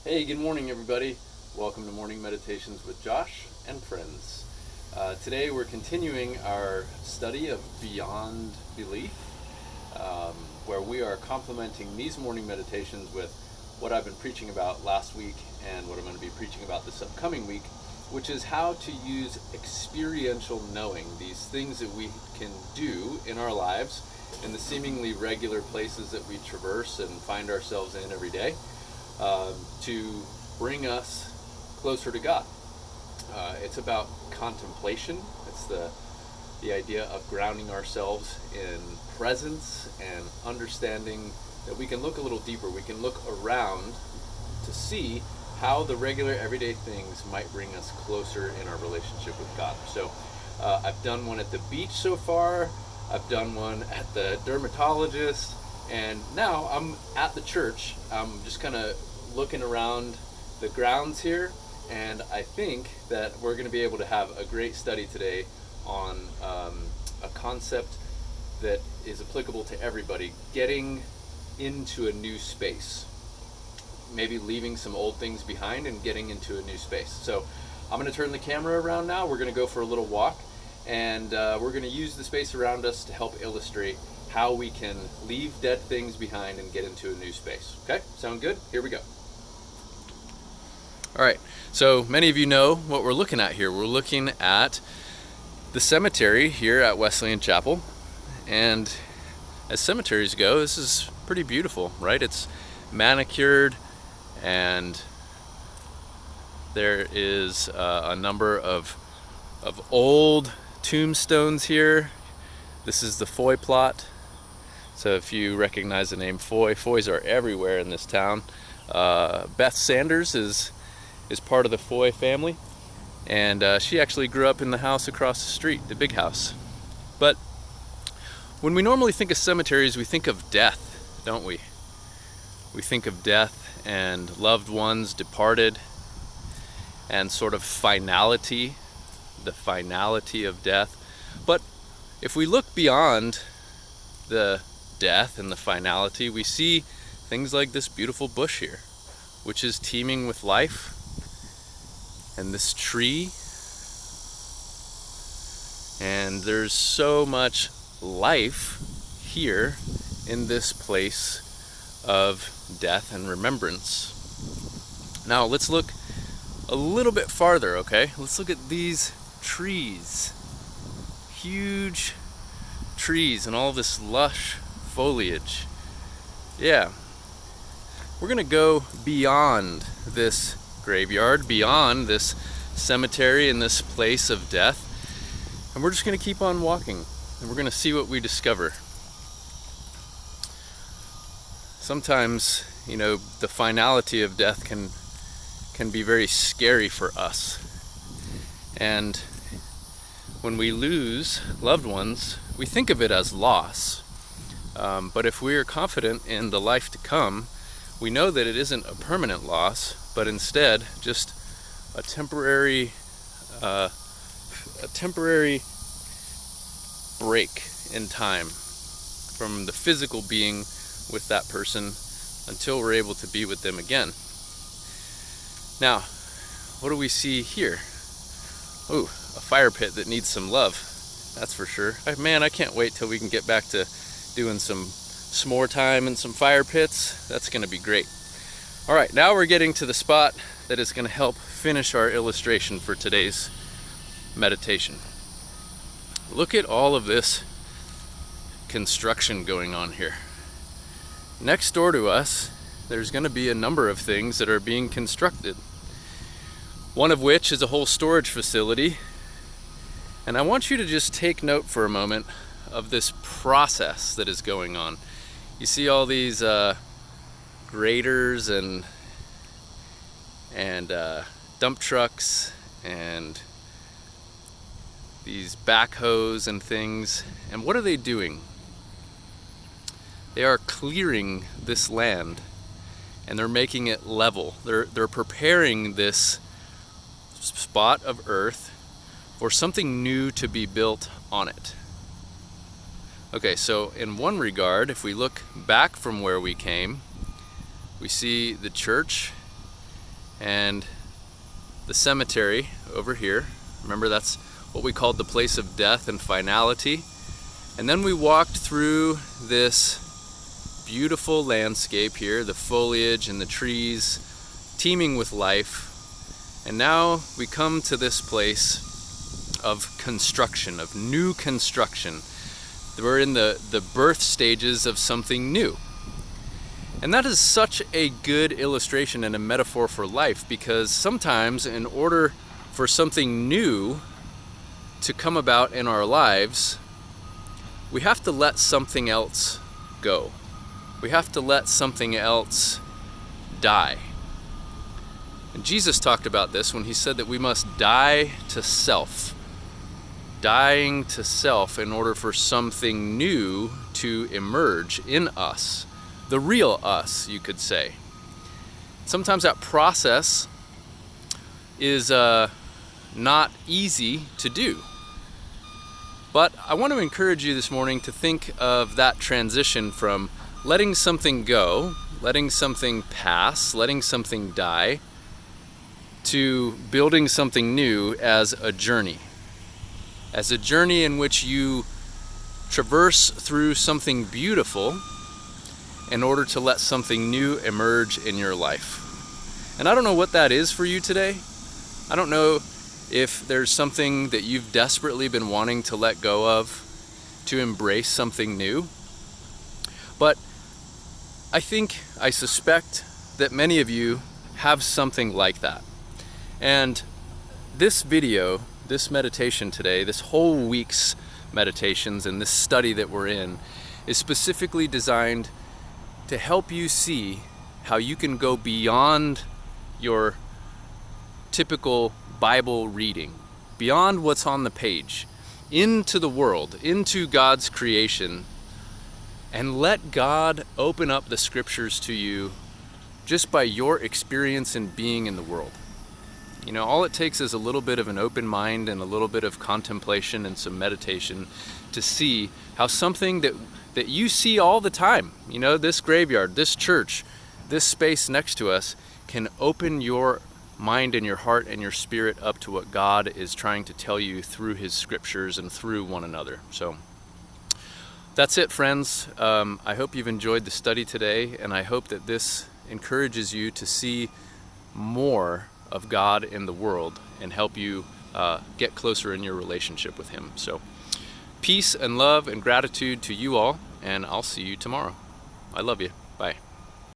Hey, good morning, everybody. Welcome to Morning Meditations with Josh and friends. Today we're continuing our study of Beyond Belief, where we are complementing these morning meditations with what I've been preaching about last week and what I'm going to be preaching about this upcoming week, which is how to use experiential knowing, these things that we can do in our lives in the seemingly regular places that we traverse and find ourselves in every day. To bring us closer to God. It's about contemplation. It's the idea of grounding ourselves in presence and understanding that we can look a little deeper. We can look around to see how the regular everyday things might bring us closer in our relationship with God. So I've done one at the beach so far. I've done one at the dermatologist. And now I'm at the church. I'm just kind of looking around the grounds here, and I think that we're going to be able to have a great study today on a concept that is applicable to everybody, getting into a new space. Maybe leaving some old things behind and getting into a new space. So I'm going to turn the camera around now. We're going to go for a little walk, and we're going to use the space around us to help illustrate how we can leave dead things behind and get into a new space. Okay, sound good? Here we go. All right, so many of you know what we're looking at here. We're looking at the cemetery here at Wesleyan Chapel, and as cemeteries go, this is pretty beautiful, right? It's manicured, and there is a number of old tombstones here. This is the Foy plot. So if you recognize the name Foy, Foys are everywhere in this town. Beth Sanders is part of the Foy family, and she actually grew up in the house across the street, the big house. But when we normally think of cemeteries, we think of death, don't we? We think of death and loved ones departed and sort of finality, the finality of death. But if we look beyond the death and the finality, we see things like this beautiful bush here, which is teeming with life, and this tree, and there's so much life here in this place of death and remembrance. Now let's look a little bit farther, okay? Let's look at these trees, huge trees and all this lush foliage. Yeah, we're gonna go beyond this graveyard, beyond this cemetery and this place of death, and we're just gonna keep on walking, and we're gonna see what we discover. Sometimes, the finality of death can be very scary for us, and when we lose loved ones, we think of it as loss. But if we are confident in the life to come, we know that it isn't a permanent loss, but instead just a temporary break in time from the physical being with that person until we're able to be with them again. Now, what do we see here? Ooh, a fire pit that needs some love, that's for sure. Man, I can't wait till we can get back to doing some s'more time and some fire pits. That's going to be great. All right, now we're getting to the spot that is going to help finish our illustration for today's meditation. Look at all of this construction going on here. Next door to us, there's going to be a number of things that are being constructed. One of which is a whole storage facility. And I want you to just take note for a moment of this process that is going on. You see all these graders and dump trucks and these backhoes and things. And what are they doing? They are clearing this land and they're making it level. They're preparing this spot of earth for something new to be built on it. Okay, so in one regard, if we look back from where we came, we see the church and the cemetery over here. Remember, that's what we called the place of death and finality. And then we walked through this beautiful landscape here, the foliage and the trees teeming with life. And now we come to this place of construction, of new construction. We're in the birth stages of something new. And that is such a good illustration and a metaphor for life, because sometimes in order for something new to come about in our lives, we have to let something else go. We have to let something else die. And Jesus talked about this when he said that we must die to self. Dying to self in order for something new to emerge in us. The real us, you could say. Sometimes that process is not easy to do. But I want to encourage you this morning to think of that transition from letting something go, letting something pass, letting something die, to building something new as a journey. As a journey in which you traverse through something beautiful in order to let something new emerge in your life. And I don't know what that is for you today. I don't know if there's something that you've desperately been wanting to let go of, to embrace something new. But I suspect that many of you have something like that. And this video, this meditation today, this whole week's meditations and this study that we're in is specifically designed to help you see how you can go beyond your typical Bible reading, beyond what's on the page, into the world, into God's creation, and let God open up the scriptures to you just by your experience in being in the world. You know, all it takes is a little bit of an open mind and a little bit of contemplation and some meditation to see how something that you see all the time, you know, this graveyard, this church, this space next to us, can open your mind and your heart and your spirit up to what God is trying to tell you through his scriptures and through one another. So that's it, friends. I hope you've enjoyed the study today, and I hope that this encourages you to see more of God in the world and help you get closer in your relationship with him. So peace and love and gratitude to you all, and I'll see you tomorrow. I love you.